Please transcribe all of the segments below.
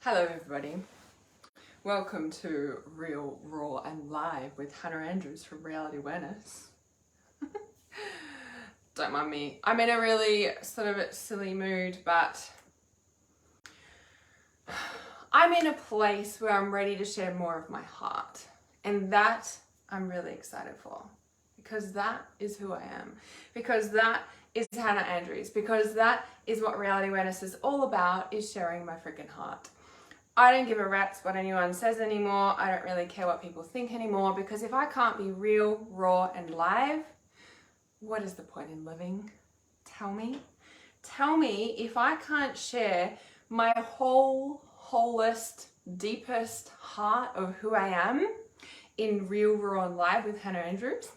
Hello everybody, welcome to Real, Raw and Live with Hannah Andrews from Reality Awareness. Don't mind me, I'm in a really sort of silly mood, but I'm in a place where I'm ready to share more of my heart, and that I'm really excited for, because that is who I am, because that is Hannah Andrews, because that is what Reality Awareness is all about, is sharing my freaking heart. I don't give a rat's what anyone says anymore. I don't really care what people think anymore, because if I can't be real, raw and live, what is the point in living? Tell me. Tell me if I can't share my wholest, deepest heart of who I am in Real, Raw and Live with Hannah Andrews.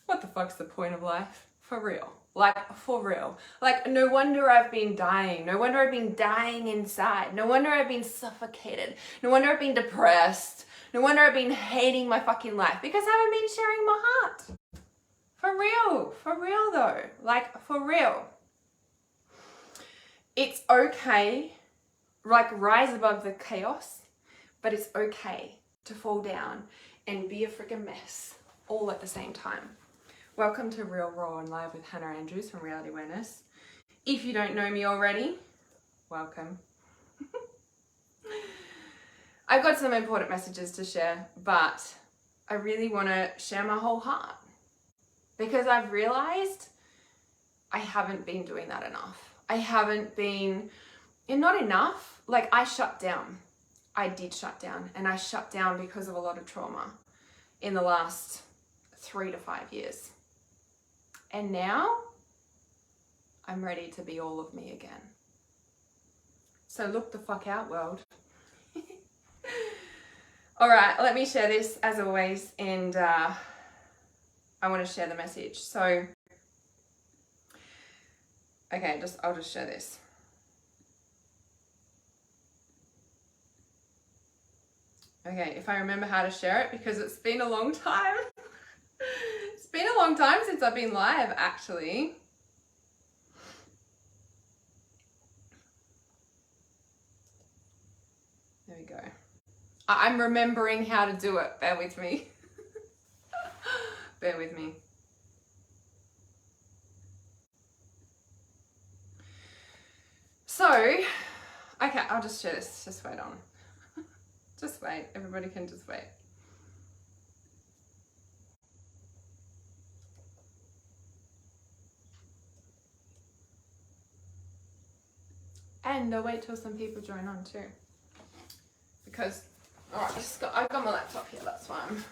What the fuck's the point of life? For real. Like, for real. Like, no wonder I've been dying. No wonder I've been dying inside. No wonder I've been suffocated. No wonder I've been depressed. No wonder I've been hating my fucking life, because I haven't been sharing my heart. For real. For real though. Like, for real. It's okay. Like, rise above the chaos, but it's okay to fall down and be a freaking mess all at the same time. Welcome to Real, Raw and Live with Hannah Andrews from Reality Awareness. If you don't know me already, welcome. I've got some important messages to share, but I really want to share my whole heart, because I've realized I haven't been doing that enough. I haven't been, and not enough, like I shut down. I did shut down, and I shut down because of a lot of trauma in the last 3 to 5 years. And now I'm ready to be all of me again. So look the fuck out, world. All right, let me share this as always, and I want to share the message. So, okay, I'll just share this. Okay, if I remember how to share it, because it's been a long time. It's been a long time since I've been live, actually. There we go. I'm remembering how to do it. Bear with me. Bear with me. So, okay, I'll just share this. Just wait on. Just wait. Everybody can just wait. And I'll wait till some people join on too. Because, alright, I've got my laptop here, that's why I'm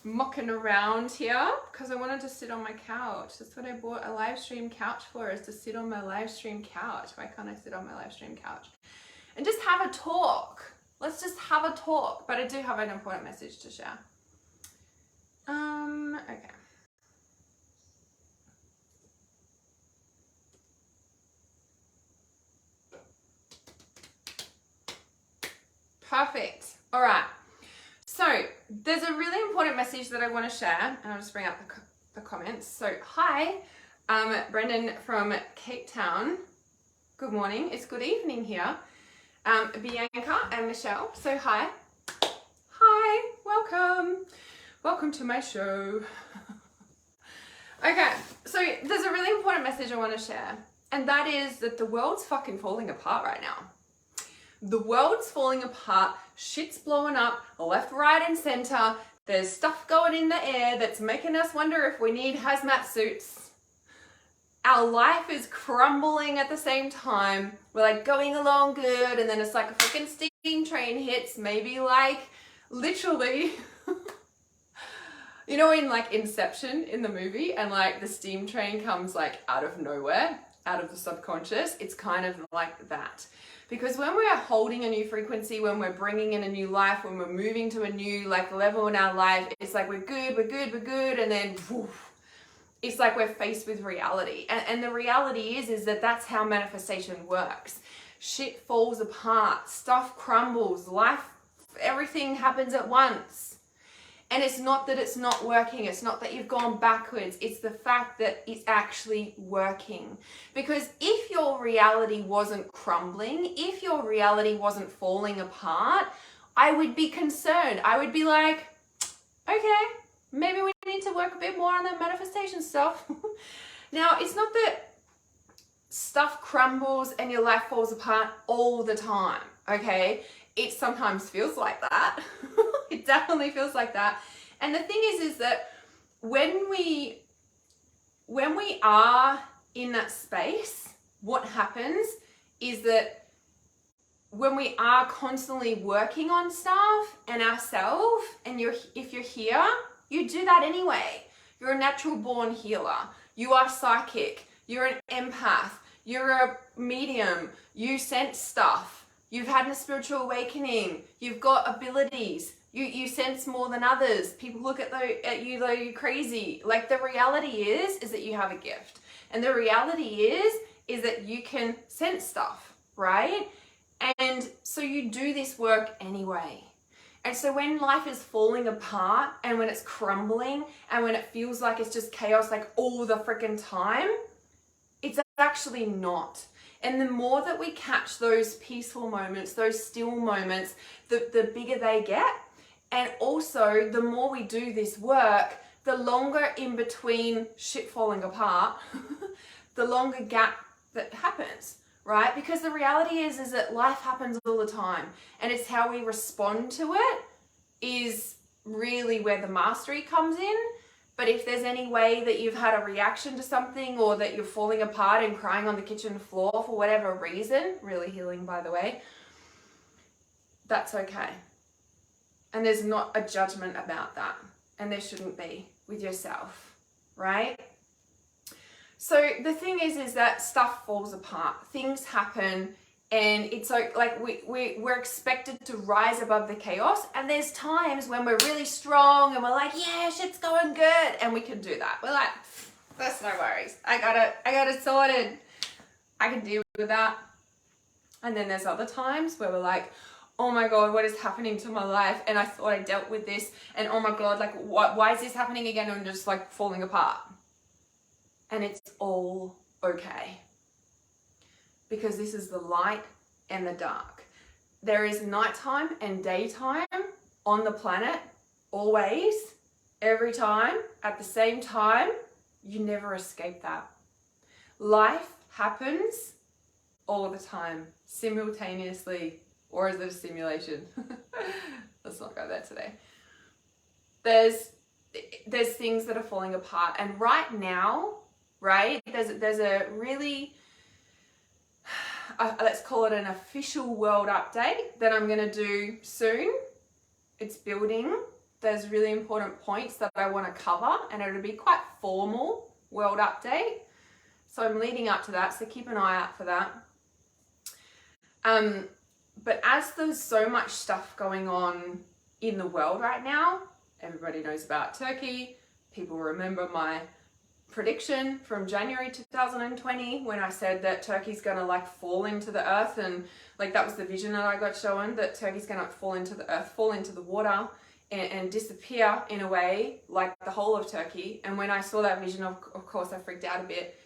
mucking around here, because I wanted to sit on my couch. That's what I bought a live stream couch for, is to sit on my live stream couch. Why can't I sit on my live stream couch? And just have a talk. Let's just have a talk. But I do have an important message to share. Okay. Perfect. All right. So there's a really important message that I want to share, and I'll just bring up the comments. So hi, Brendan from Cape Town. Good morning. It's good evening here. Bianca and Michelle. So hi. Hi. Welcome. Welcome to my show. Okay. So there's a really important message I want to share, and that is that the world's fucking falling apart right now. The world's falling apart, shit's blowing up, left, right, and center. There's stuff going in the air that's making us wonder if we need hazmat suits. Our life is crumbling at the same time. We're like going along good, and then it's like a freaking steam train hits, maybe like literally, you know, in like Inception in the movie, and like the steam train comes like out of nowhere, out of the subconscious. It's kind of like that. Because when we're holding a new frequency, when we're bringing in a new life, when we're moving to a new like level in our life, it's like we're good, and then woof, it's like we're faced with reality. And the reality is that that's how manifestation works. Shit falls apart, stuff crumbles, life, everything happens at once. And it's not that it's not working. It's not that you've gone backwards. It's the fact that it's actually working. Because if your reality wasn't crumbling, if your reality wasn't falling apart, I would be concerned. I would be like, okay, maybe we need to work a bit more on that manifestation stuff. Now, it's not that stuff crumbles and your life falls apart all the time, okay? It sometimes feels like that. It definitely feels like that. And the thing is that when we are in that space, what happens is that when we are constantly working on stuff and ourselves, and if you're here, you do that anyway. You're a natural born healer. You are psychic. You're an empath. You're a medium. You sense stuff. You've had a spiritual awakening. You've got abilities. You sense more than others. People look at you though you're crazy. Like, the reality is that you have a gift. And the reality is that you can sense stuff, right? And so you do this work anyway. And so when life is falling apart and when it's crumbling and when it feels like it's just chaos like all the freaking time, it's actually not. And the more that we catch those peaceful moments, those still moments, the bigger they get. And also, the more we do this work, the longer in between shit falling apart, the longer gap that happens, right? Because the reality is that life happens all the time. And it's how we respond to it is really where the mastery comes in. But if there's any way that you've had a reaction to something, or that you're falling apart and crying on the kitchen floor for whatever reason, really healing, by the way, that's okay. And there's not a judgment about that. And there shouldn't be with yourself, right? So the thing is that stuff falls apart. Things happen. And it's like we're expected to rise above the chaos. And there's times when we're really strong and we're like, yeah, shit's going good. And we can do that. We're like, that's no worries. I got it sorted. I can deal with that. And then there's other times where we're like, oh my God, what is happening to my life? And I thought I dealt with this. And oh my God, like, why is this happening again? And just like falling apart. And it's all okay. Because this is the light and the dark. There is nighttime and daytime on the planet, always, every time, at the same time. You never escape that. Life happens all the time, simultaneously, or is it a simulation? Let's not go there today. There's things that are falling apart, and right now, right, there's a really let's call it an official world update that I'm going to do soon. It's building. There's really important points that I want to cover, and it'll be quite formal world update. So I'm leading up to that, so keep an eye out for that. But as there's so much stuff going on in the world right now, everybody knows about Turkey. People remember my prediction from January 2020 when I said that Turkey's gonna like fall into the earth, and like that was the vision that I got shown, that Turkey's gonna fall into the earth, fall into the water, and disappear in a way like the whole of Turkey. And when I saw that vision, of course I freaked out a bit.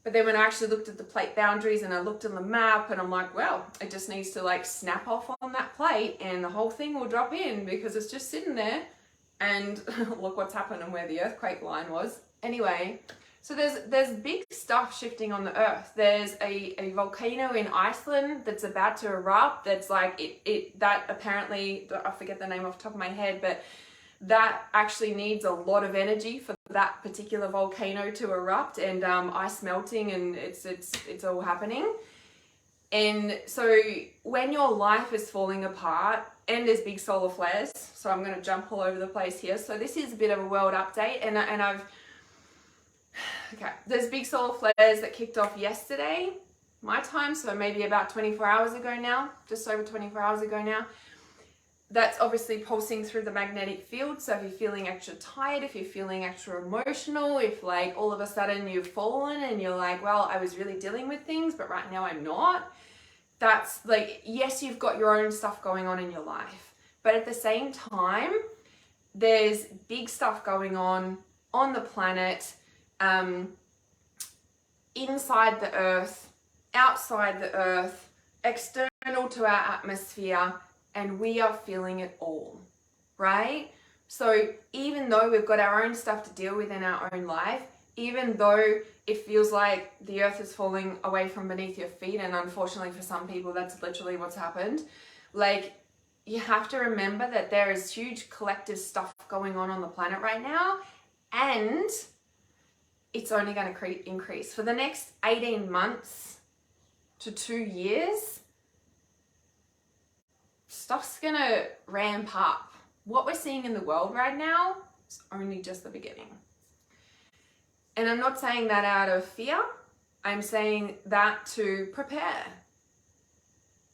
But then when I actually looked at the plate boundaries and I looked on the map, and I'm like, well, it just needs to like snap off on that plate and the whole thing will drop in, because it's just sitting there. And look what's happened and where the earthquake line was. Anyway, so there's big stuff shifting on the earth. There's a volcano in Iceland that's about to erupt. That's like that apparently, I forget the name off the top of my head, but that actually needs a lot of energy for that particular volcano to erupt, and ice melting, and it's all happening. And so when your life is falling apart, and there's big solar flares, so I'm going to jump all over the place here. So this is a bit of a world update, and there's big solar flares that kicked off yesterday, my time, so maybe about 24 hours ago now, just over 24 hours ago now. That's obviously pulsing through the magnetic field. So if you're feeling extra tired, if you're feeling extra emotional, if like all of a sudden you've fallen and you're like, well, I was really dealing with things, but right now I'm not. That's like, yes, you've got your own stuff going on in your life, but at the same time, there's big stuff going on the planet, inside the earth, outside the earth, external to our atmosphere, and we are feeling it all, right? So even though we've got our own stuff to deal with in our own life, even though it feels like the earth is falling away from beneath your feet, and unfortunately for some people that's literally what's happened, like, you have to remember that there is huge collective stuff going on the planet right now, and it's only going to increase. For the next 18 months to 2 years, stuff's going to ramp up. What we're seeing in the world right now is only just the beginning. And I'm not saying that out of fear. I'm saying that to prepare.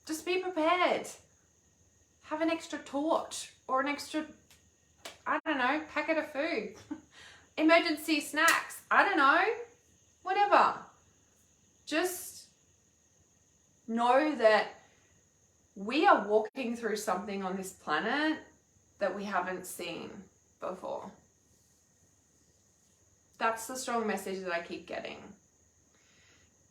Just be prepared. Have an extra torch or an extra, I don't know, packet of food. Emergency snacks. I don't know. Whatever. Just know that we are walking through something on this planet that we haven't seen before. That's the strong message that I keep getting.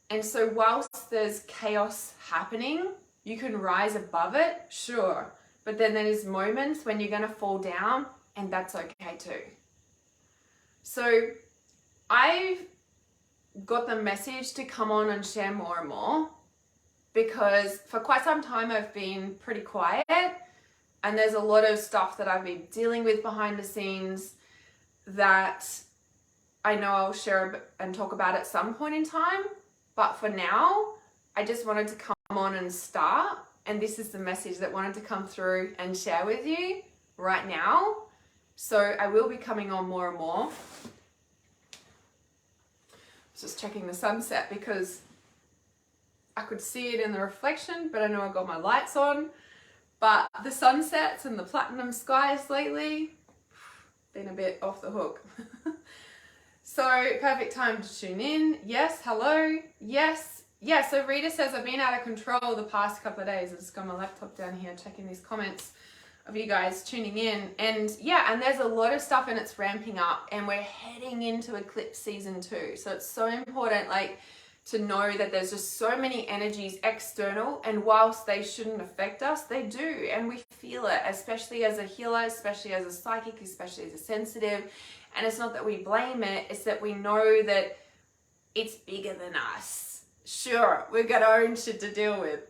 And so whilst there's chaos happening, you can rise above it, sure. But then there's moments when you're going to fall down, and that's okay too. So I've got the message to come on and share more and more, because for quite some time I've been pretty quiet, and there's a lot of stuff that I've been dealing with behind the scenes that I know I'll share and talk about at some point in time. But for now, I just wanted to come on and start. And this is the message that wanted to come through and share with you right now. So I will be coming on more and more. Just checking the sunset because I could see it in the reflection, but I know I got my lights on. But the sunsets and the platinum skies lately, been a bit off the hook. So perfect time to tune in. Yes, hello. Yes. Yeah, so Rita says, I've been out of control the past couple of days. I've just got my laptop down here checking these comments of you guys tuning in. And yeah, and there's a lot of stuff and it's ramping up, and we're heading into eclipse season 2. So it's so important, like, to know that there's just so many energies external, and whilst they shouldn't affect us, they do, and we feel it, especially as a healer, especially as a psychic, especially as a sensitive. And it's not that we blame it, it's that we know that it's bigger than us. Sure, we've got our own shit to deal with.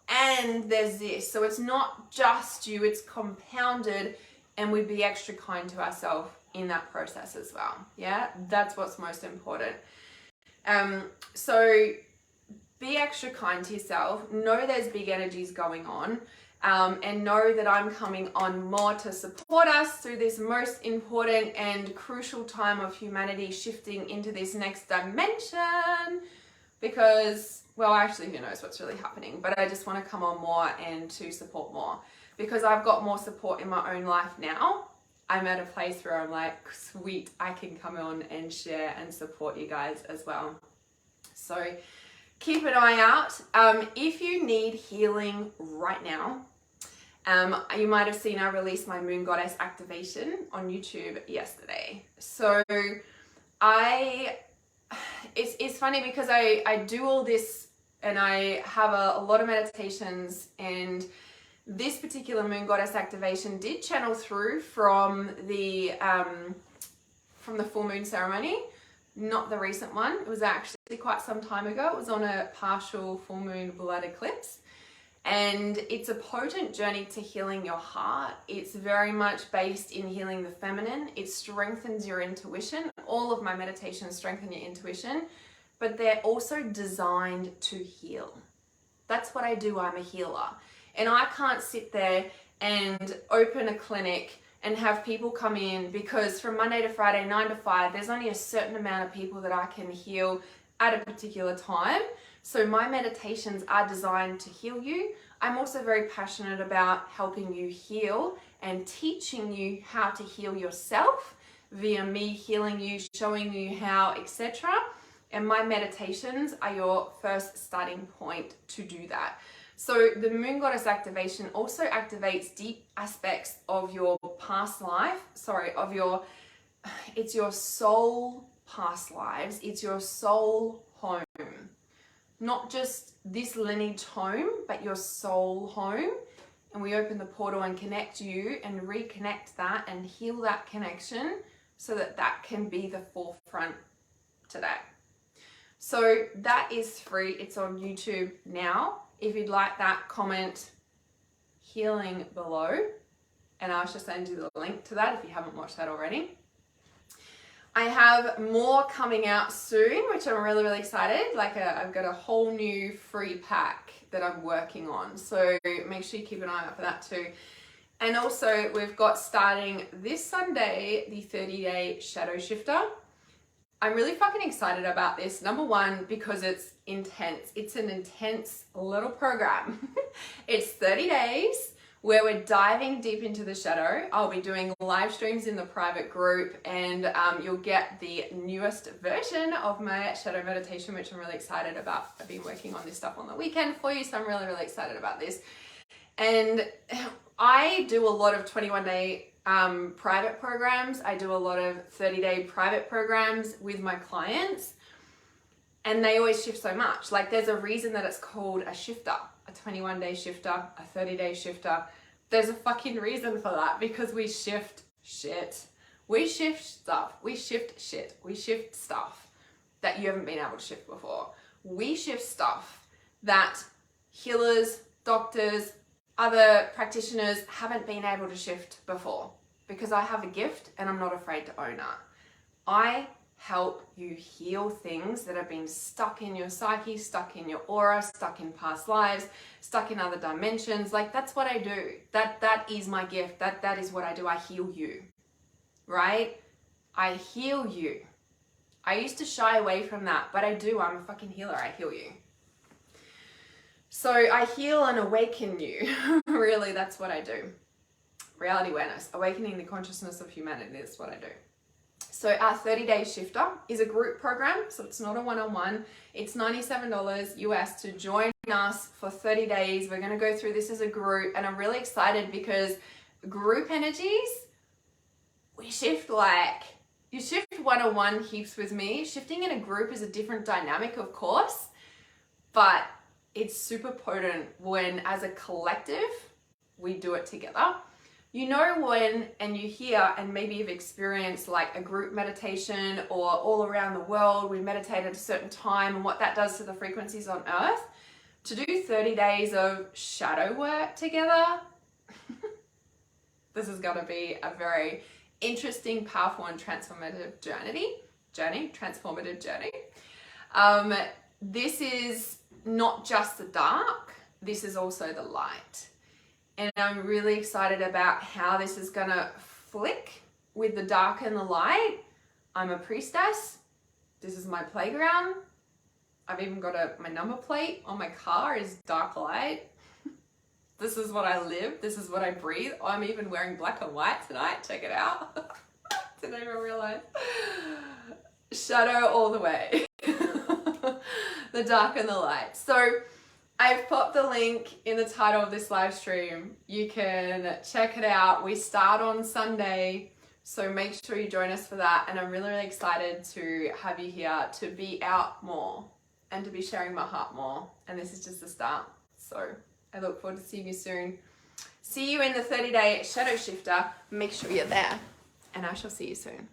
And there's this. So it's not just you, it's compounded, and we be extra kind to ourselves in that process as well. Yeah, that's what's most important. So be extra kind to yourself. Know there's big energies going on. And know that I'm coming on more to support us through this most important and crucial time of humanity shifting into this next dimension, because, well, actually, who knows what's really happening, but I just want to come on more and to support more, because I've got more support in my own life now. I'm at a place where I'm like, sweet, I can come on and share and support you guys as well. So keep an eye out. If you need healing right now, you might have seen I released my Moon Goddess activation on YouTube yesterday. So it's funny because I do all this, and I have a lot of meditations, and this particular Moon Goddess activation did channel through from the full moon ceremony. Not the recent one. It was actually quite some time ago. It was on a partial full moon blood eclipse. And it's a potent journey to healing your heart. It's very much based in healing the feminine. It strengthens your intuition. All of my meditations strengthen your intuition, but they're also designed to heal. That's what I do. I'm a healer. And I can't sit there and open a clinic and have people come in, because from Monday to Friday, 9 to 5, there's only a certain amount of people that I can heal at a particular time. So my meditations are designed to heal you. I'm also very passionate about helping you heal and teaching you how to heal yourself via me healing you, showing you how, etc. And my meditations are your first starting point to do that. So the Moon Goddess activation also activates deep aspects of your past life, it's your soul past lives, it's your soul home. Not just this lineage home, but your soul home. And we open the portal and connect you and reconnect that and heal that connection so that that can be the forefront today. So that is free. It's on YouTube now. If you'd like that, comment healing below and I shall send you the link to that if you haven't watched that already. I have more coming out soon, which I'm really, really excited. I've got a whole new free pack that I'm working on. So make sure you keep an eye out for that too. And also we've got starting this Sunday, the 30-day shadow shifter. I'm really fucking excited about this. Number one, because it's intense. It's an intense little program. It's 30 days where we're diving deep into the shadow. I'll be doing live streams in the private group and you'll get the newest version of my shadow meditation, which I'm really excited about. I've been working on this stuff on the weekend for you, so I'm really, really excited about this. And I do a lot of 21-day private programs. I do a lot of 30-day private programs with my clients, and they always shift so much. Like, there's a reason that it's called a shifter, a 21-day shifter, a 30-day shifter. There's a fucking reason for that, because we shift shit. We shift stuff. We shift shit. We shift stuff that you haven't been able to shift before. We shift stuff that healers, doctors, other practitioners haven't been able to shift before, because I have a gift and I'm not afraid to own it. I help you heal things that have been stuck in your psyche, stuck in your aura, stuck in past lives, stuck in other dimensions. Like, that's what I do. That is my gift. That is what I do. I heal you, right? I heal you. I used to shy away from that, but I do. I'm a fucking healer. I heal you. So I heal and awaken you. Really, that's what I do. Reality awareness, awakening the consciousness of humanity is what I do. So our 30-day shifter is a group program, so it's not a one-on-one. It's $97 US to join us for 30 days. We're going to go through this as a group, and I'm really excited because group energies, we shift like, you shift one-on-one heaps with me. Shifting in a group is a different dynamic, of course, but it's super potent when, as a collective, we do it together. You know when, and you hear, and maybe you've experienced like a group meditation, or all around the world, we meditate at a certain time, and what that does to the frequencies on earth. To do 30 days of shadow work together, this is going to be a very interesting, powerful, and transformative journey. This is not just the dark, this is also the light. And I'm really excited about how this is going to flick with the dark and the light. I'm a priestess. This is my playground. I've even got my number plate on my car is dark light. This is what I live. This is what I breathe. Oh, I'm even wearing black and white tonight. Check it out. Didn't even realize. Shadow all the way. The dark and the light. So I've popped the link in the title of this live stream. You can check it out. We start on Sunday, so make sure you join us for that. And I'm really, really excited to have you here to be out more and to be sharing my heart more. And this is just the start. So I look forward to seeing you soon. See you in the 30-day shadow shifter. Make sure you're there, and I shall see you soon.